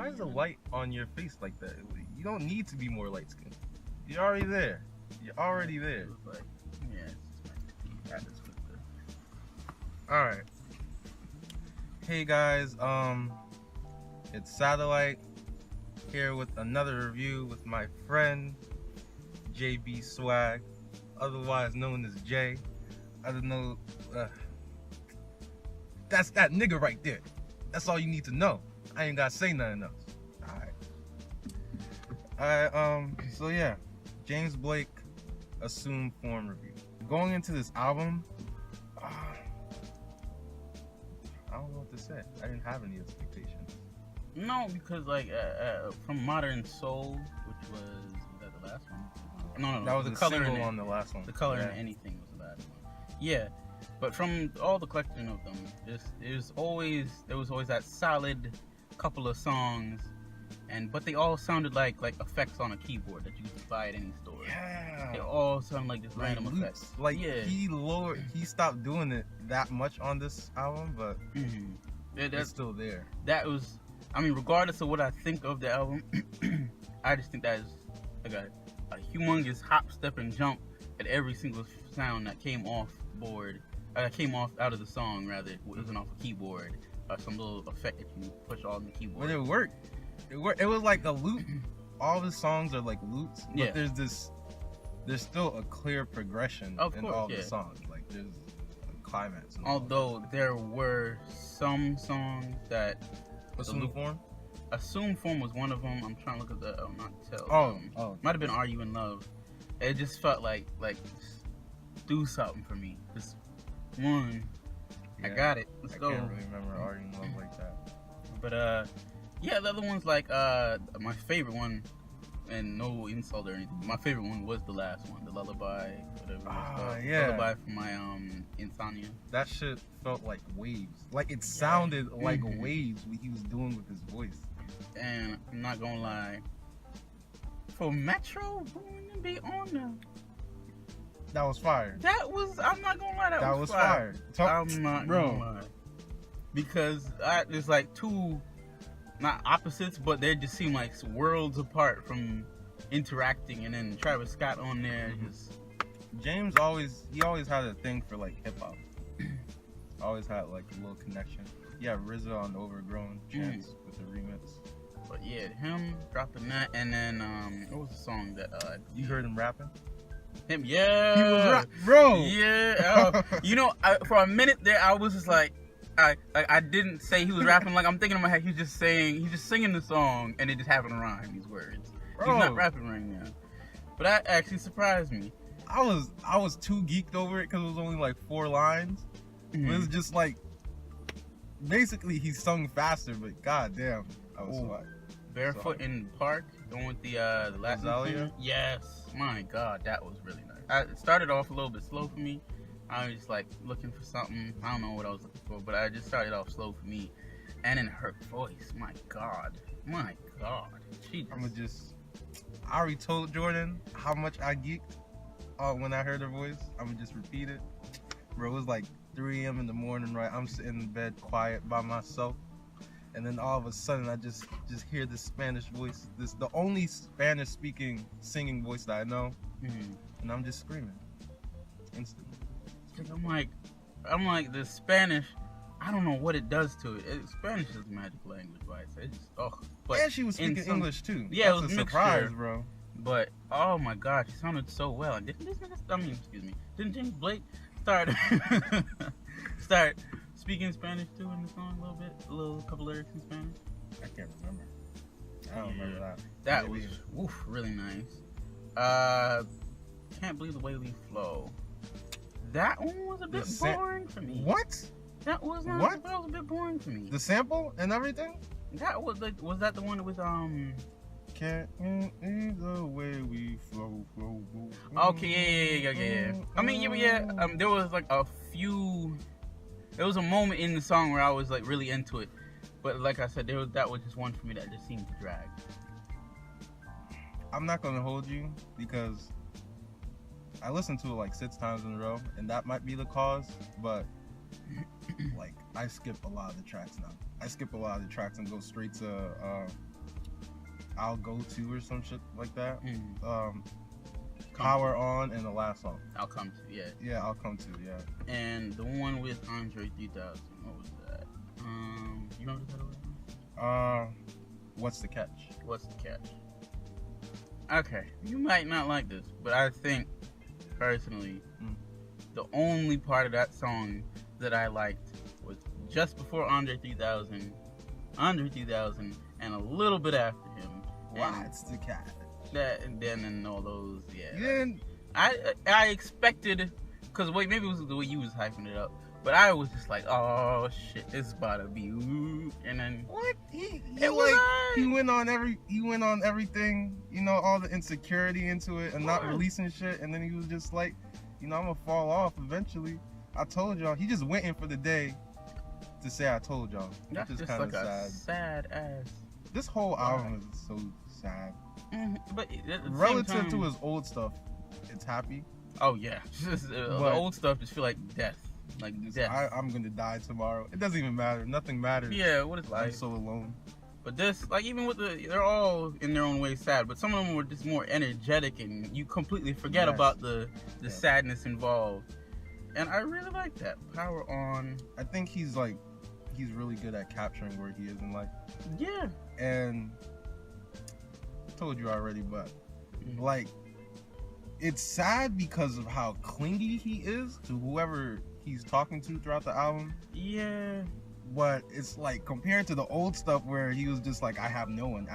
Why is the light on your face like that? You don't need to be more light skinned. You're already there. You're already there. Like, yeah, it's just my this with the... All right. Hey guys, it's Satellite here with another review with my friend JB Swag, otherwise known as Jay. I don't know. That's that nigga right there. That's all you need to know. I ain't gotta say nothing else. Alright. So yeah, James Blake Assumed Form review. Going into this album, I don't know what to say. I didn't have any expectations. No, because like from Modern Soul, which was that the last one? No. That was the the color single in on the last one. The Color Yeah. in Anything was the last one. Yeah, but from all the collection of them, there was always that solid couple of songs, but they all sounded like effects on a keyboard that you could buy at any store. Yeah. They all sound like just random loops. effects. Like yeah. he stopped doing it that much on this album, but it's still there. That was, I mean, regardless of what I think of the album, I just think that is like a humongous hop, step, and jump at every single sound that came off board, came off out of the song. Rather, it wasn't off a keyboard or some little effect that you push on the keyboard. But it worked. It was like a loop. All the songs are like loops, but Yeah. there's still a clear progression in all the songs. Like there's a climax. Although there were some songs that Assumed Form. Assumed Form was one of them. I'm trying to look at the not tell. Might have been Are You in Love. It just felt like do something for me. Just one. Yeah. I got it. Let's go. I can't really remember Are You in Love like that. But yeah, the other ones like my favorite one, and no insult or anything, my favorite one was the last one, the Lullaby, whatever it was called. Yeah. Lullaby from my insomnia. That shit felt like waves. Like it sounded like waves what he was doing with his voice. And I'm not gonna lie, for Metro Boomin to be on there, That was fire. I'm not gonna lie, that was fire. I'm not gonna lie. Because there's like two, not opposites, but they just seem like worlds apart from interacting. And then Travis Scott on there, just James always had a thing for like hip hop. Always had like a little connection. Yeah, RZA on Overgrown, Chance with the remix. But yeah, him dropping that, and then what was the song that You heard him rapping? him? Yeah, He was bro. Yeah, for a minute there, I was just like, I didn't say he was rapping. Like I'm thinking in my head, he's just singing the song, and it just happened to rhyme these words. Bro. He's not rapping right now, but that actually surprised me. I was too geeked over it because it was only like 4 lines. It was just like basically he sung faster, but goddamn, I was like Barefoot in the Park, going with the Latin Rosalia? Yes, my God, that was really nice. It started off a little bit slow for me. I was just like looking for something. I don't know what I was looking for, but I just started off slow for me. And in her voice, my God, I already told Jordan how much I geeked when I heard her voice. I'm gonna just repeat it. Bro, it was like 3 a.m. in the morning, right? I'm sitting in bed quiet by myself. And then all of a sudden I just hear this Spanish voice. The only Spanish speaking singing voice that I know. And I'm just screaming. Instantly. I'm like the Spanish, I don't know what it does to it. Spanish is a magic language, right? So it's just, but and she was speaking English too. Yeah, That's it was a a surprise, mixture. bro. But oh my God, she sounded so well. And didn't James Blake start speaking Spanish too in the song a little bit, a couple lyrics in Spanish? I can't remember. I don't remember that. That was really nice. Can't Believe the Way We Flow. That one was a bit boring for me. What? That was not. That was a bit boring for me. The sample and everything? That was was that the one with Can't believe the way we flow. Okay, yeah. I mean, yeah. There was like a few. There was a moment in the song where I was like really into it, but like I said, that was just one for me that just seemed to drag. I'm not gonna hold you because I listened to it like 6 times in a row, and that might be the cause. But like, I skip a lot of the tracks now. I skip a lot of the tracks and go straight to I'll Go To or some shit like that. Come Power On, and the last song. I'll Come To, yeah. Yeah, I'll Come To, yeah. And the one with Andre 3000, what was that? You know the title of it? What's the Catch? What's the Catch? Okay, you might not like this, but I think, personally, the only part of that song that I liked was just before Andre 3000, and a little bit after him. What's the Catch? That, and then, and all those, yeah. Then I expected, because maybe it was the way you was hyping it up, but I was just like, oh shit, it's about to be ooh, and then what? He went on everything, you know, all the insecurity into it and not releasing shit, and then he was just like, you know, I'm gonna fall off eventually. I told y'all. He just waiting for the day to say I told y'all. That's which is just kind like of a sad ass. This whole album is so sad. But at the relative same time, to his old stuff, it's happy. Oh yeah, the old stuff just feel like death. Like death. I'm gonna die tomorrow. It doesn't even matter. Nothing matters. Yeah, what is life? I'm so alone. But this, like, even with they're all in their own way sad, but some of them were just more energetic, and you completely forget about the sadness involved. And I really like that. Power On. I think he's really good at capturing where he is in life. Yeah. And I told you already, but like, it's sad because of how clingy he is to whoever he's talking to throughout the album. Yeah. But it's like, compared to the old stuff where he was just like, I have no one.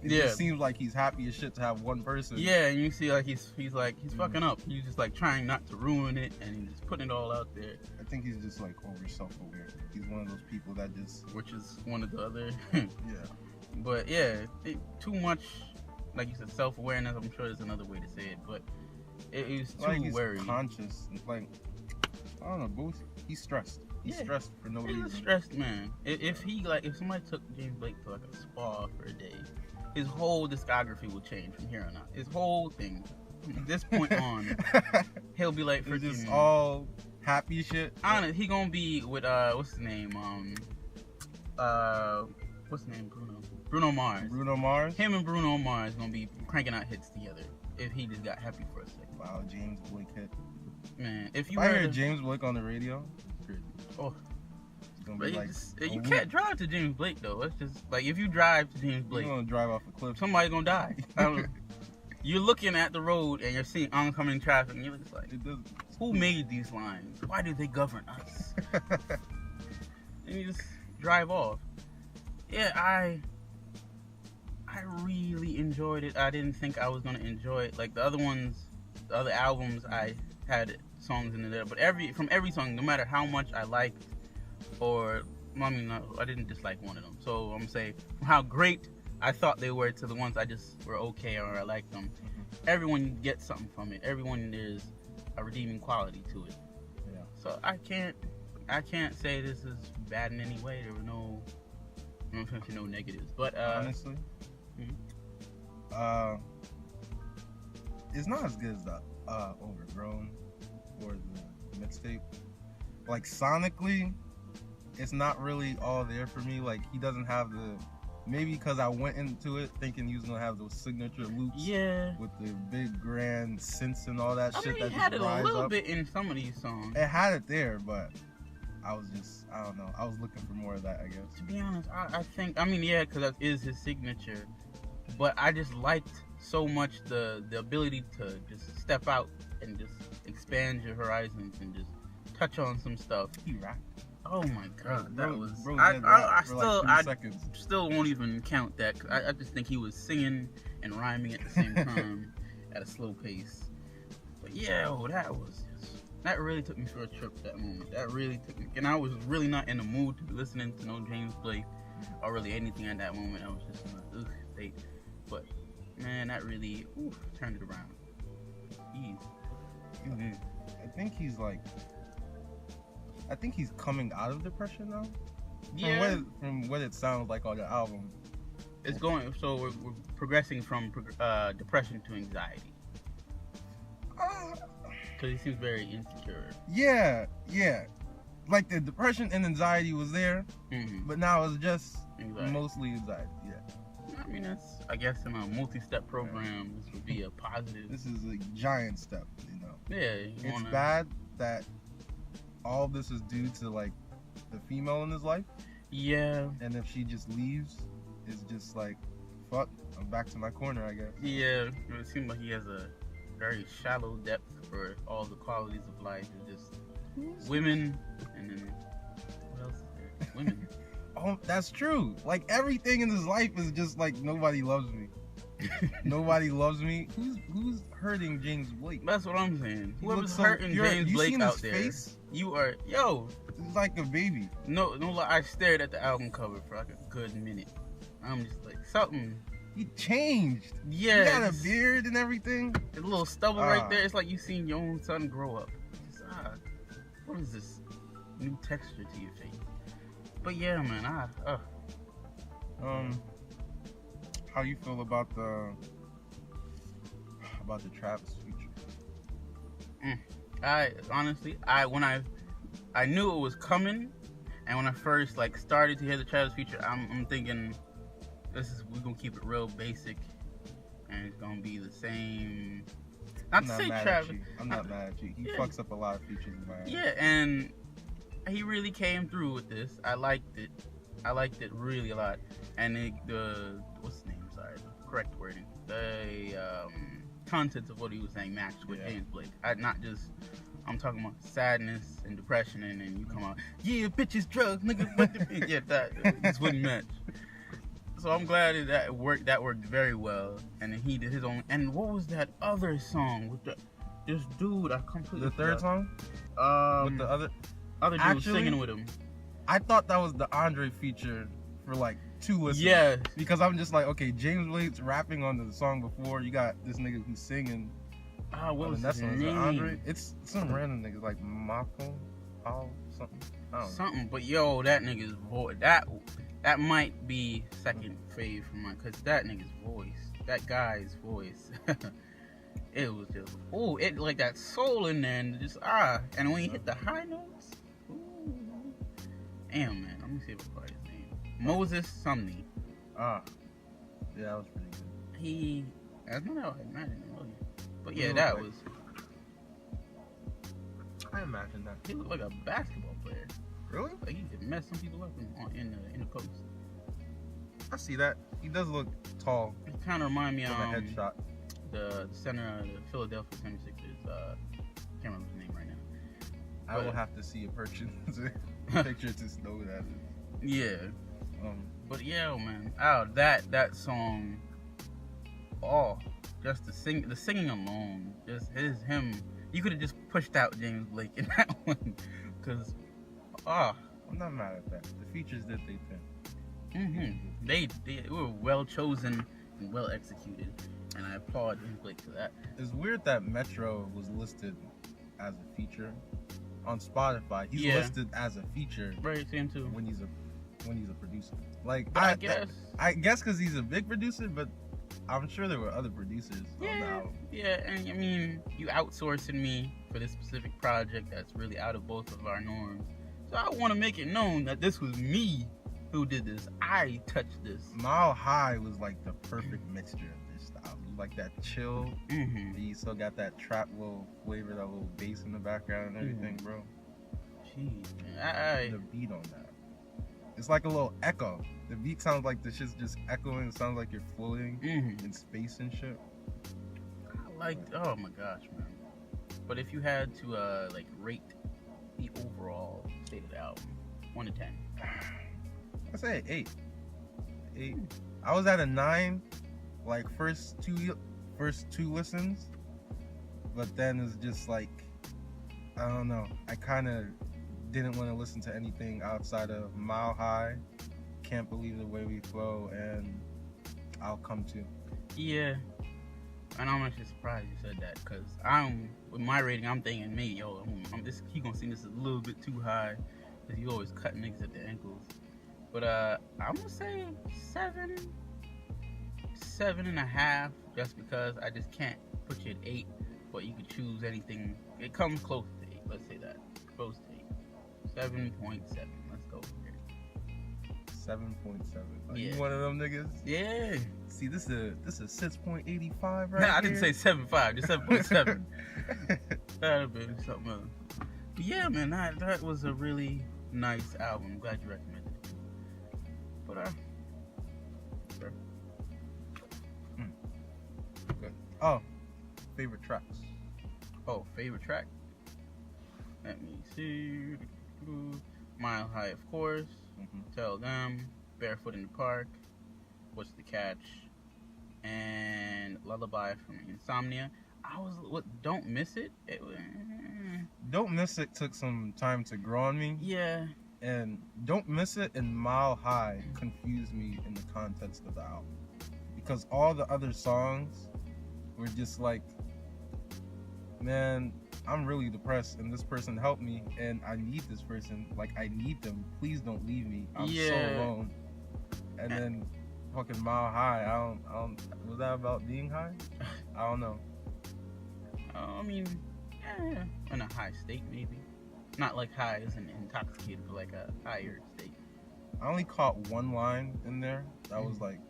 It just seems like he's happy as shit to have one person. Yeah, and you see like he's fucking up. He's just like trying not to ruin it, and he's just putting it all out there. I think he's just like over self-aware. He's one of those people that just, which is one of the other. Yeah. But yeah, too much, like you said, self-awareness. I'm sure there's another way to say it, but it is too like he's worried. Conscious, like, I don't know, Booth. He's stressed. He's stressed for no reason. He's a stressed man. If somebody took James Blake to like a spa for a day, his whole discography will change from here on out. His whole thing, from this point on, he'll be like, it's just all happy shit. Honest, he gonna be with what's his name? Bruno Mars. Bruno Mars. Him and Bruno Mars gonna be cranking out hits together if he just got happy for a second. Wow, James Blake hit. Man, if I hear James Blake on the radio, it's crazy. Oh, it's gonna be like, you can't drive to James Blake though. It's just like, if you drive to James Blake, you're gonna drive off a cliff. Somebody's gonna die. You're looking at the road and you're seeing oncoming traffic, and you're just like, who made these lines? Why do they govern us? And you just drive off. Yeah, I really enjoyed it. I didn't think I was gonna enjoy it. Like the other albums, I had songs in there, but from every song, no matter how much I liked, I didn't dislike one of them. So I'm saying how great I thought they were to the ones I just were okay or I liked them. Everyone gets something from it. Everyone, there's a redeeming quality to it. Yeah. So I can't say this is bad in any way. There were no negatives, but honestly, it's not as good as the Overgrown or the mixtape. Like, sonically, it's not really all there for me. Like, he doesn't have maybe because I went into it thinking he was gonna have those signature loops, with the big grand synths and all that shit. That he had it a little up. bit in some of these songs. It had it there, but I don't know. I was looking for more of that, I guess. To be honest, I think, because that is his signature. But I just liked so much the ability to just step out and just expand your horizons and just touch on some stuff. He rapped. Oh my god, that was. Bro I still won't even count that. 'Cause I just think he was singing and rhyming at the same time at a slow pace. But yeah, that really took me for a trip. That moment, that really took me, and I was really not in the mood to be listening to no James Blake or really anything at that moment. I was just in a state. But man, that really turned it around. I think he's coming out of depression now. Yeah. From what it sounds like on the album. It's going, so we're progressing from depression to anxiety. Because he seems very insecure. Yeah. Like, the depression and anxiety was there, but now it's just mostly anxiety. Yeah. mean, that's, I guess, in a multi-step program, this would be a positive. This is a giant step, you know. Yeah, It's bad that all this is due to like the female in his life, Yeah, and if she just leaves, it's just like, fuck, I'm back to my corner, I guess. yeah. It seems like he has a very shallow depth for all the qualities of life. It's just women, and then what else is there? Women. Oh, that's true. Like everything in his life is just like nobody loves me. Nobody loves me. Who's hurting James Blake? That's what I'm saying. He Whoever's looks so hurting pure. James You Blake seen out his there, face? you are, yo. He's like a baby. No, lie, I stared at the album cover for like a good minute. I'm just like, something. He changed. Yeah. He got a just beard and everything. a little stubble right there. It's like you seen your own son grow up. Just, what is this new texture to your face? But yeah, man, How you feel about the Travis feature? I honestly, when I knew it was coming, and when I first like started to hear the Travis feature, I'm thinking, we're gonna keep it real basic, and it's gonna be the same. Not to say Travis. I'm not mad at you. He Yeah. fucks up a lot of features in my eyes. Yeah, and he really came through with this. I liked it. I liked it really a lot. And the what's the name? Sorry, the correct wording. The contents of what he was saying matched with James Blake. I'm talking about sadness and depression, and then you come out, yeah, bitches, drugs, niggas, what the yeah, that wouldn't match. So I'm glad that worked. That worked very well. And then he did his own. And what was that other song with this dude? I completely The third forgot. song with the other dude singing with him. I thought that was the Andre feature for like 2 listens. Yeah. Because I'm just like, okay, James Blake's rapping on the song before. You got this nigga who's singing. What was that's his one. name? Andre. It's some random niggas like Mako, something. I don't know. Something, but yo, that nigga's voice, that might be second fave for mine, cause that nigga's voice, that guy's voice, it was just, it like that soul in there, and just and when you hit the high notes, damn man, let me see if I got his name, Moses Sumney. Yeah, that was pretty good. I don't know, I imagine him, but yeah, He that looked was. I imagine that. He looked like a basketball player. Really? Like he could mess some people up in the post. I see that. He does look tall. It kind of remind me From a headshot. the center of the Philadelphia 76ers. Can't remember his name right now. I will have to see a picture to know that. Yeah. But yeah, man. That song. Just the singing alone, just him. You could have just pushed out James Blake in that one, cause I'm not mad at that. The features did they thing. They were well chosen and well executed, and I applaud James Blake for that. It's weird that Metro was listed as a feature on Spotify. He's listed as a feature, Right, same too. when he's a producer. Like But I guess because he's a big producer, but I'm sure there were other producers on the album. Yeah, and I mean, you outsourcing me for this specific project that's really out of both of our norms. So I want to make it known that this was me who did this. I touched this. Mile High was like the perfect mixture of this style. It was like that chill. Mm-hmm. You still got that trap little flavor, that little bass in the background and everything, bro. Jeez, man. The beat on that. It's like a little echo. The beat sounds like the shit's just echoing. It sounds like you're floating in space and shit. Oh my gosh, man. But if you had to rate the overall state of the album, 1 to 10. I say 8. 8. I was at a 9, like first two listens, but then it's just like, I don't know. I kind of didn't want to listen to anything outside of Mile High, Can't Believe the Way We Flow, and I'll Come To. Yeah. And I'm actually surprised you said that, because with my rating, I'm thinking, he gonna seem this a little bit too high, because you always cut niggas at the ankles. But I'm gonna say 7.5, just because I just can't put you at 8, but you could choose anything. It comes close to 8, let's say that. Close to 8. 7.7, let's go here. 7.7. Are Yeah. you one of them niggas? Yeah. See, this is 6.85 right Nah, I didn't say here. 7.5, just 7.7. That'd have been something else. But yeah, man, that was a really nice album. I'm glad you recommended it. But sure. Good. Oh, favorite tracks. Oh, favorite track? Let me see. Mile High, of course. Tell Them. Barefoot in the Park. What's the Catch? And Lullaby from Insomnia. Don't Miss It? Don't Miss It took some time to grow on me. Yeah. And Don't Miss It and Mile High confused me in the context of the album. Because all the other songs were just like, man, I'm really depressed and this person helped me and I need this person. Like, I need them. Please don't leave me. I'm so alone. And then fucking Mile High, I don't was that about being high? I don't know. I mean, yeah, in a high state maybe. Not like high as an intoxicated, but like a higher state. I only caught one line in there that was like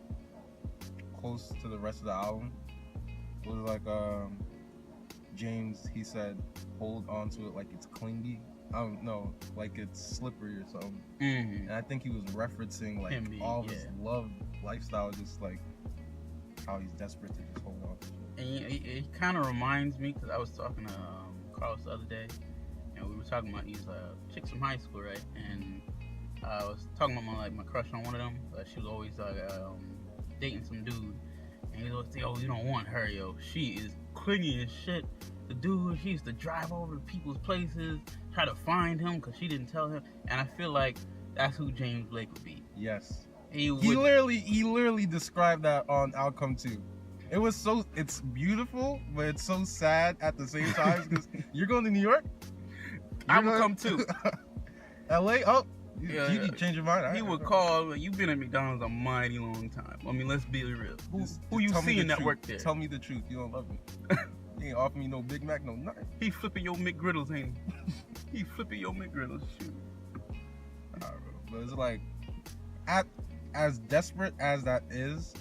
close to the rest of the album. It was like James, he said, hold on to it like it's clingy. I don't know, like it's slippery or something. Mm-hmm. And I think he was referencing like all of his love lifestyle, just like how he's desperate to just hold on to shit. And it kind of reminds me, because I was talking to Carlos the other day, and we were talking about these chicks from high school, right? And I was talking about my crush on one of them. She was always dating some dude, and he was always saying, "Oh, you don't want her, yo. She is clingy as shit. The dude, she used to drive over to people's places, try to find him because she didn't tell him." And I feel like that's who James Blake would be. Yes. He literally described that on Outcome 2. It's beautiful, but it's so sad at the same time because you're going to New York? I would come too. LA? Oh, Yeah, you change your mind. He would call, "You've been at McDonald's a mighty long time. I mean, let's be real. Who you seeing that work there? Tell me the truth. You don't love me. You ain't offer me no Big Mac, no nothing." He flipping your McGriddles, ain't he? He flipping your McGriddles. Shoot. Nah, bro. But it's like, as desperate as that is,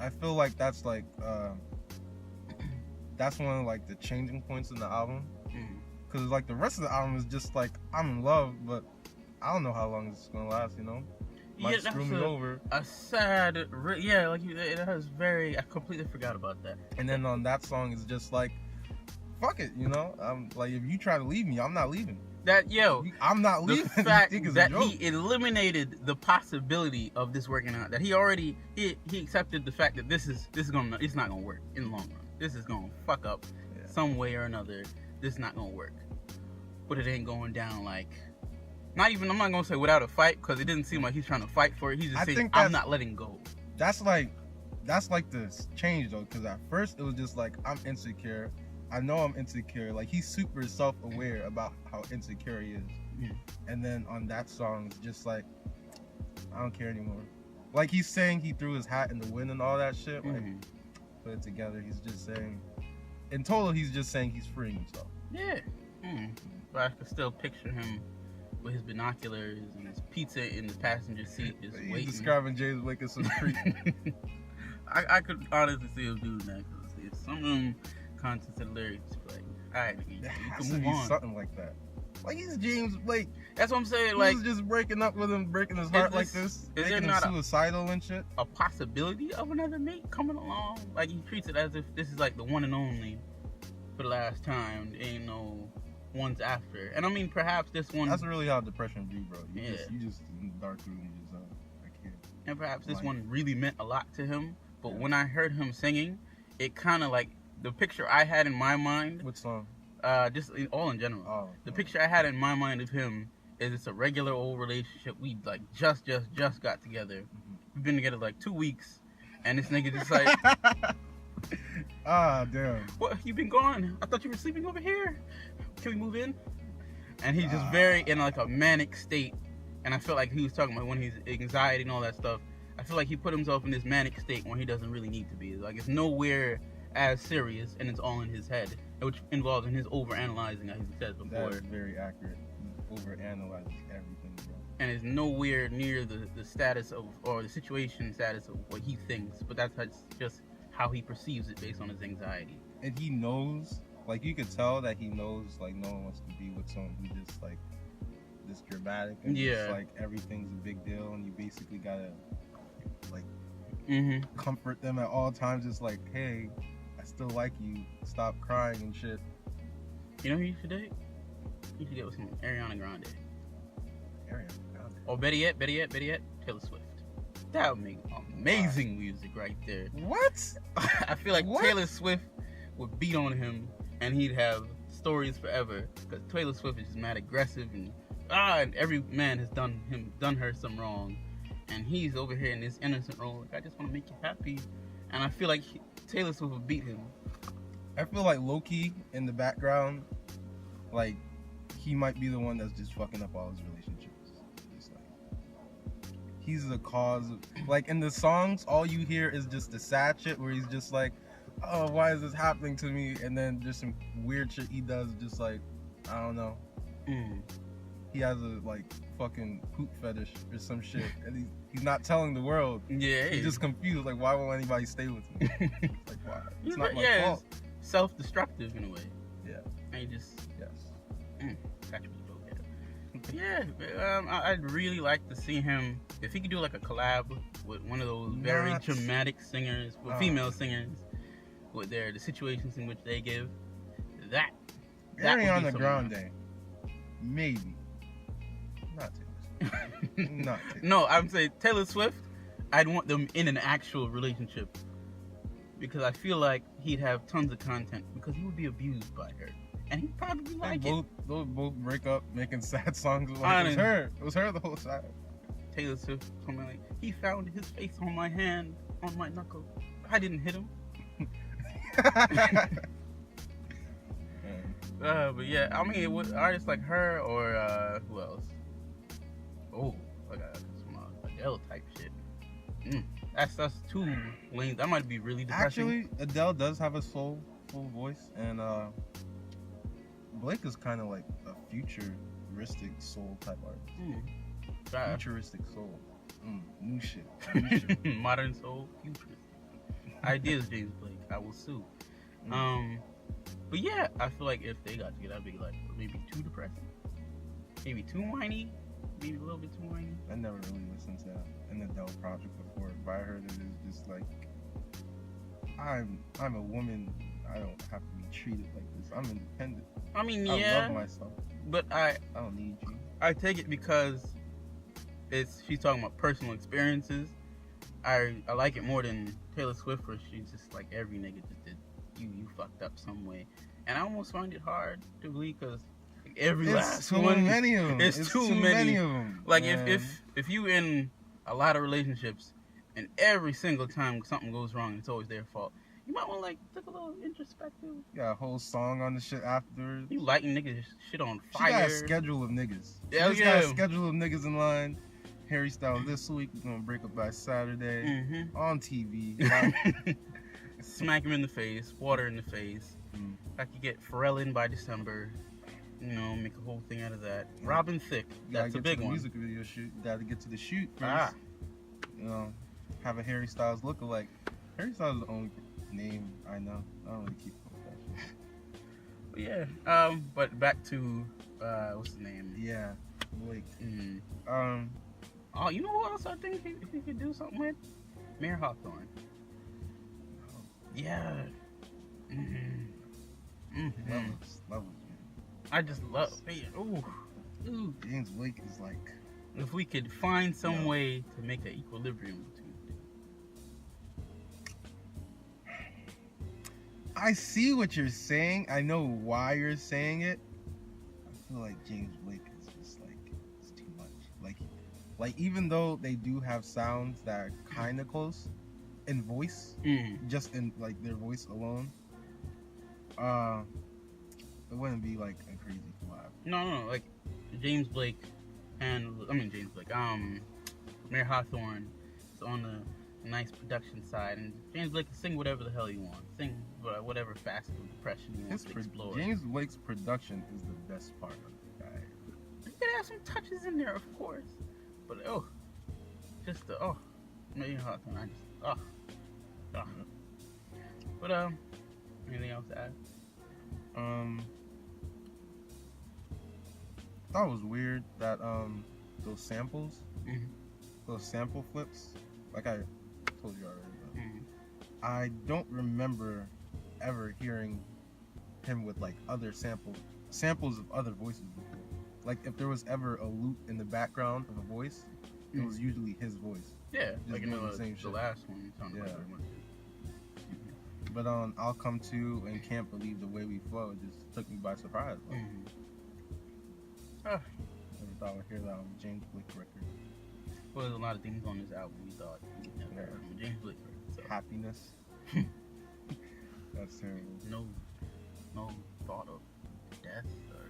I feel like that's like, that's one of like the changing points in the album. Because like the rest of the album is just like, I'm in love, but I don't know how long it's gonna last, you know? Might screw me over. A sad, it has I completely forgot about that. And then on that song, it's just like, fuck it, you know? I'm like, if you try to leave me, I'm not leaving. I'm not leaving. The fact that he eliminated the possibility of this working out, that he accepted the fact that it's not gonna work in the long run. This is gonna fuck up some way or another. This is not gonna work. But it ain't going down like, I'm not gonna say without a fight, because it didn't seem like he's trying to fight for it. He's just saying, I'm not letting go. That's like the change though, because at first it was just like, I'm insecure. I know I'm insecure. Like, he's super self-aware about how insecure he is. Yeah. And then on that song, it's just like, I don't care anymore. Like, he's saying he threw his hat in the wind and all that shit. Like, put it together. He's just saying, in total, he's just saying he's freeing himself. Yeah. But I can still picture him with his binoculars and his pizza in the passenger seat, just He's waiting. describing James Blake as some treat. I could honestly see him doing that, because some of them contents and lyrics, like, alright, you has can to move be on. something like that. Like, he's James Blake. That's what I'm saying. Like, he's just breaking up with him, breaking his heart like this, making him suicidal and shit. A possibility of another mate coming along? Like, he treats it as if this is like the one and only for the last time. There ain't no ones after. And I mean, perhaps this one. That's really how depression be, bro. You just in the dark room, you just I can't. And perhaps this one really meant a lot to him. But when I heard him singing, it kind of like the picture I had in my mind. What song? All in general. Oh, the picture I had in my mind of him is it's a regular old relationship. We like just got together. We've been together like 2 weeks, and this nigga just like, damn. What, you been gone? I thought you were sleeping over here. Can we move in? And he's just very in like a manic state. And I feel like he was talking about when he's anxiety and all that stuff. I feel like he put himself in this manic state when he doesn't really need to be. Like, it's nowhere as serious, and it's all in his head, which involves in his overanalyzing, as he said before. That is very accurate. He overanalyzes everything, bro. and is nowhere near the status of, or the situation status of what he thinks, but that's just how he perceives it based on his anxiety. And he knows, like, you could tell that he knows, like, no one wants to be with someone who just, like, this dramatic and just, like, everything's a big deal, and you basically gotta, like, comfort them at all times. It's like, hey, I still like you, stop crying and shit. You know who you should date? You should get with some Ariana Grande. Ariana Grande. Or better yet, Taylor Swift. That would make amazing music right there. What? I feel like Taylor Swift would beat on him, and he'd have stories forever. Because Taylor Swift is just mad aggressive, and every man has done her some wrong, and he's over here in this innocent role. Like, I just want to make you happy, and I feel like Taylor Swift would beat him. I feel like low-key in the background, like, he might be the one that's just fucking up all his relationships. Just like, he's the cause of, like, in the songs, all you hear is just the sad shit where he's just like, oh, why is this happening to me? And then just some weird shit he does, just like, I don't know. He has a, like, fucking poop fetish or some shit, and he's not telling the world. Yeah, he's just confused, like, why won't anybody stay with me? Like, why? It's not my fault. It's self-destructive in a way. Yeah. And he just... Yes. Catch me yeah, I'd really like to see him, if he could do like a collab with one of those very dramatic singers, with female singers, with the situations in which they give. That Ariana Grande, maybe. Not Taylor Swift. Not Taylor. No, I'm saying Taylor Swift. I'd want them in an actual relationship, because I feel like he'd have tons of content, because he would be abused by her. And he'd probably like it. They'll both break up making sad songs. Like, it was her. It was her the whole time. Taylor Swift something like, he found his face on my hand, on my knuckle. I didn't hit him. But yeah, I mean, with artists like her, or who else? Oh, like some Adele type shit. That's two lanes. That might be really depressing. Actually, Adele does have a soulful voice, and Blake is kind of like a futuristic soul type artist. Futuristic soul. New shit. Modern soul, futuristic. Ideas, James Blake. I will sue. But yeah, I feel like if they got together, I'd be like, maybe too depressing, maybe too whiny, maybe a little bit too whiny. I never really listened to an Adele project before, but I heard it is just like, I'm a woman. I don't have to be treated like this. I'm independent. I mean, I love myself, but I don't need you. I take it because she's talking about personal experiences. I like it more than Taylor Swift, where she's just like, every nigga just did you fucked up some way, and I almost find it hard to believe, because every last one, many of them. It's too many of them. Like, if you in a lot of relationships, and every single time something goes wrong, it's always their fault, you might want to, like, take a little introspective. You got a whole song on the shit afterwards. You lighting niggas shit on fire. She got a schedule of niggas. Got a schedule of niggas in line. Harry Styles this week. We're gonna break up by Saturday. On TV. Smack him in the face. Water in the face. I could get Pharrell in by December. You know, make a whole thing out of that. Robin Thicke. That's a big one. Music video shoot. You gotta get to the shoot first. You know, have a Harry Styles lookalike. Harry Styles is the only name I know. I don't really keep up with that shit. But yeah. But back to what's his name? Yeah, Blake. Oh, you know who else I think he could do something with? Mayor Hawthorne. Yeah. Levels, man. I just love. Ooh. James Blake is like. If we could find some way to make an equilibrium between the two. I see what you're saying. I know why you're saying it. I feel like James Blake is just like, it's too much. Like even though they do have sounds that are kind of close in voice, just in like their voice alone, it wouldn't be like a crazy collab. No, like James Blake Mayor Hawthorne is on the nice production side, and James Blake can sing whatever the hell he wants, sing whatever facet of depression he wants to explore. James Blake's production is the best part of the guy. You could have some touches in there, of course. But just maybe hot and I just But anything else to add? Thought it was weird that those samples, Mhm. those sample flips, like I told you already. But Mhm. I don't remember ever hearing him with like other samples of other voices before. Like if there was ever a loop in the background of a voice, it was usually his voice. Yeah, Just like in doing the the same the shit. last one, it sounded like Yeah. very much. But I'll Come To and Can't Believe the Way We Flow it just took me by surprise. Like, Mhm. never thought I'd hear that on James Blake record. Well, there's a lot of things on this album we thought we'd never heard from James Blake. So Happiness. That's terrible. no thought of death or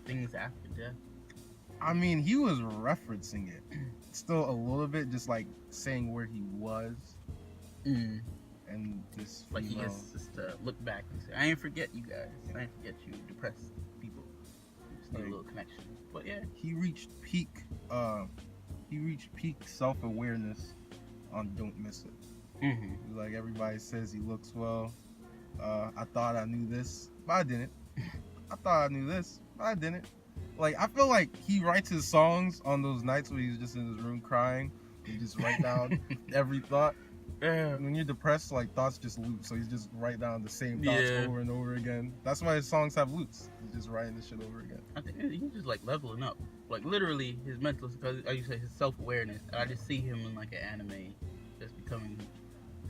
things after death. I mean, he was referencing it still a little bit, just like saying where he was and just Like he gets just to look back and say, "I ain't forget you guys. I ain't forget you depressed people." Just need a Like- little connection. But yeah, he reached peak self-awareness on Don't Miss It. mm-hmm. Like everybody says he looks well. I thought I knew this, but I didn't. I thought I knew this, but I didn't. Like I feel like he writes his songs on those nights where he's just in his room crying. He just write down every thought. Yeah. When you're depressed, like thoughts just loop, so he's just write down the same thoughts Yeah. over and over again. That's why his songs have loops. He's just writing this shit over again. I think he's just like leveling up, like literally his mental, because I used to say his self-awareness. And I just see him in like an anime, just becoming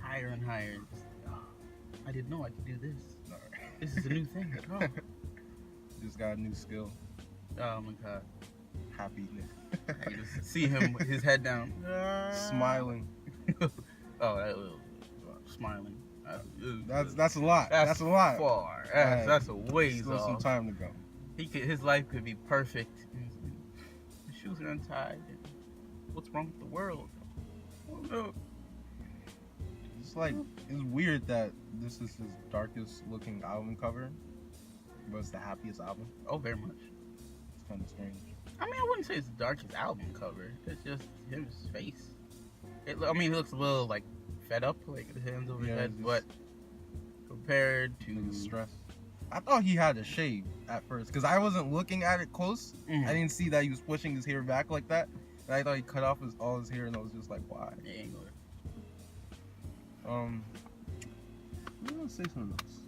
higher and higher. Just, I didn't know I could do this. No. This is a new thing. Oh, Just got a new skill. oh my god! Happiness. You just see him with his head down, Smiling. Oh, that was smiling. That's a lot. That's a lot. Far. Right. That's a ways Still some off. time to go. His life could be perfect. His shoes are untied. What's wrong with the world? Oh no. It's like it's weird that this is his darkest looking album cover, but it's the happiest album. Oh, very much. It's kind of strange. I mean, I wouldn't say it's the darkest album cover. It's just his face. I mean, he looks a little like fed up, like his hands over his Yeah, head, just- but compared to Nigga stress. I thought he had a shave at first because I wasn't looking at it close. Mhm. I didn't see that he was pushing his hair back like that. And I thought he cut off all his hair, and I was just like, why? Yeah, ain't gonna- I'm gonna say something else.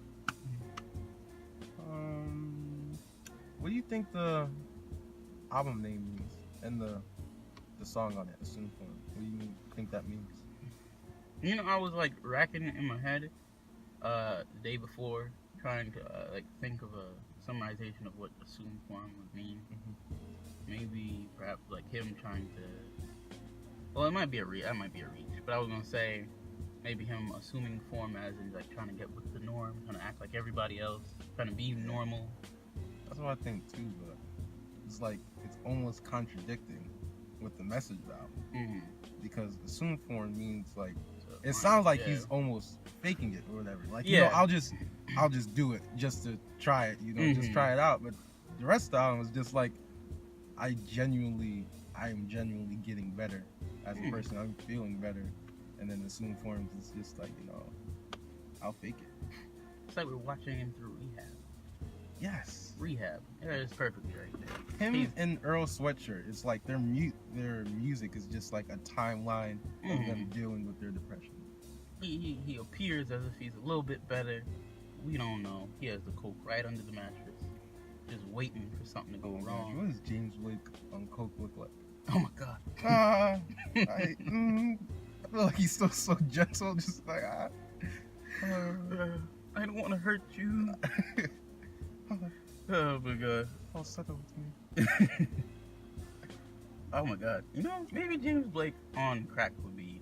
What do you think the album name means and the song on it, Assume Form? What do you think that means? You know, I was like racking it in my head the day before, trying to like think of a summarization of what assumed form would mean. Maybe perhaps like him trying to. Well, it might be a reach, but I was gonna say maybe him assuming form as in like trying to get with the norm, trying to act like everybody else, trying to be normal. That's what I think too, but it's like it's almost contradicting with the message of the album because Assume Form means like So, it sounds like yeah. he's almost faking it or whatever. Like Yeah. I'll just do it just to try it, just try it out. But the rest of the album is just like I am genuinely getting better as a person. I'm feeling better, and then Assume Forms is just like I'll fake it. It's like we're watching him through rehab. Yes. Rehab. Yeah, it's perfectly right there. Him He's- and Earl Sweatshirt, it's like their music is just like a timeline of them dealing with their depression. He appears as if he's a little bit better. We don't know. He has the coke right under the mattress, just waiting for something to go Gosh, wrong. what does James Blake on coke look like? Oh my god. I feel like he's still so gentle, just like I don't want to hurt you. Oh my god. oh, settle with me. Oh my god. You know, maybe James Blake on crack would be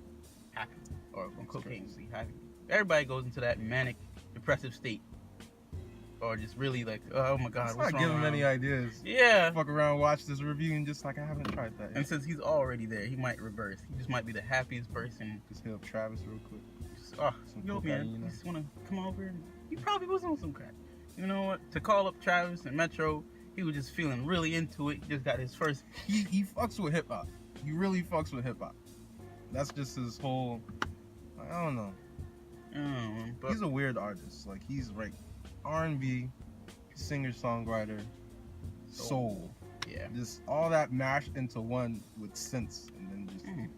happy, or on cocaine would be happy. Everybody goes into that manic, depressive state, or just really like, oh my god, Let's what's not wrong? give him any ideas. Yeah. Fuck around, watch this review, and just like I haven't tried that And yet. since he's already there, he might reverse. He just might be the happiest person. Just hit up Travis real quick. Just, Some yo, cocaine, man, you know? you just want to come over? And he probably was on some crack. You know what? To call up Travis and Metro, he was just feeling really into it. He just got his first. He fucks with hip hop. he really fucks with hip hop. That's just his whole. I don't know. But He's a weird artist. Like he's like R&B, singer songwriter, soul. yeah. Just all that mashed into one with synths, and then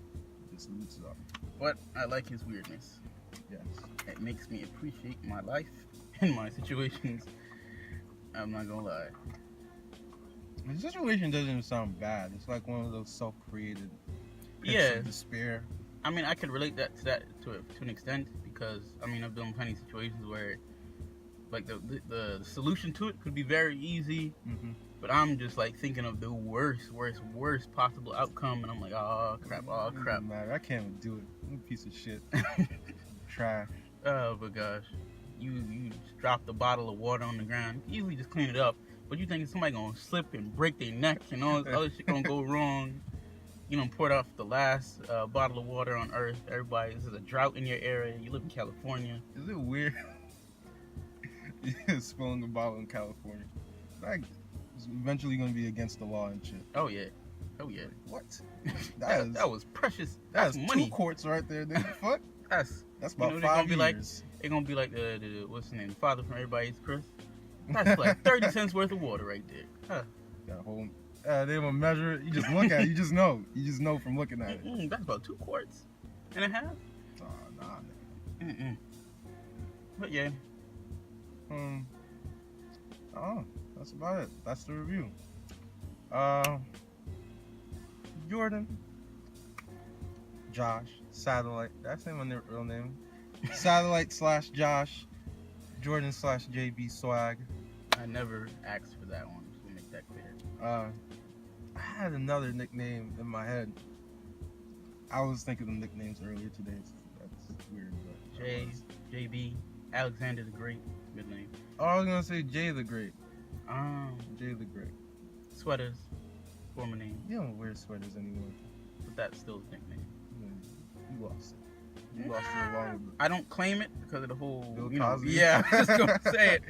just roots it up. But I like his weirdness. Yes. It makes me appreciate my life and my situations. I'm not gonna lie. The situation doesn't even sound bad. It's like one of those self-created pits Yeah. of despair. I mean, I could relate that to an extent because I mean I've been in plenty of situations where like the solution to it could be very easy, Mm-hmm. but I'm just like thinking of the worst possible outcome, and I'm like, oh crap. Man, I can't even do it. I'm a piece of shit. Trash. Oh my gosh, you just dropped a bottle of water on the ground. You easily just clean it up, but you think somebody gonna slip and break their neck and all this other shit gonna go wrong. You know, poured off the last bottle of water on Earth. Everybody, this is a drought in your area. You live in California. Is it weird? Spilling a bottle in California. Like, it's eventually going to be against the law and shit. Oh yeah. What? That was precious. That's That's money. 2 quarts right there, nigga. Fuck. That's About they're 5 gonna be like years. they're gonna be like the what's his name, father from Everybody's Chris. That's like 30 cents worth of water right there. Huh. That whole. They don't measure it. You just look at it. You just know. You just know from looking at it. That's about 2 quarts and a half. Oh, nah, nigga. But yeah, Oh, that's about it. That's the review. Jordan, Josh, Satellite. That's him on their real name. Satellite / Josh, Jordan / JB Swag. I never asked for that one. Just to make that clear. I had another nickname in my head. I was thinking of nicknames earlier today. That's weird, but JB, Alexander the Great, good name. Oh, I was gonna say Jay the Great. Jay the Great. Sweaters, former name, You don't wear sweaters anymore. but that's still his nickname. You lost it. You lost it along with I don't claim it because of the whole Bill you know, Cosby? yeah, I was just gonna say it.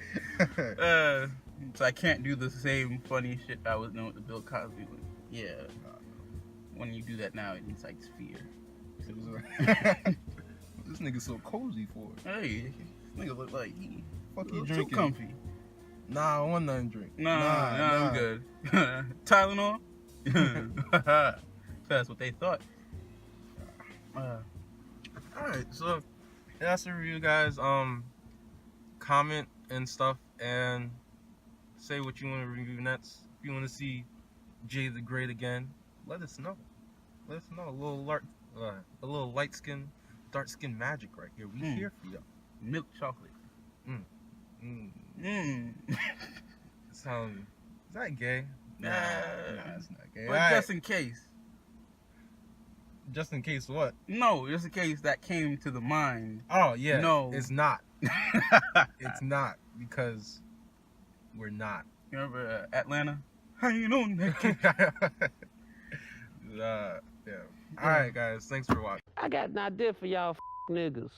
it. So I can't do the same funny shit I was doing with the Bill Cosby one. Yeah. When you do that now, it incites fear. This nigga's so cozy for it. Hey, this nigga look like he Fuck a you little too drinking? comfy. Nah, I want nothing to drink. Nah, I'm good. Tylenol? That's what they thought. Alright, so that's the review, guys. Comment and stuff and say what you want to review next. If you want to see Jay the Great again, let us know. Let us know. A little light skin, dark skin magic right here. We here for y'all. Milk chocolate. Sound is that gay? Nah, it's not gay. But Alright, just in case. just in case what? No, just in case that came to the mind. Oh yeah. No. It's not. It's not because we're not. You remember Atlanta? Hanging on that cake. Yeah. Alright, guys. Thanks for watching. I got an idea for y'all niggas.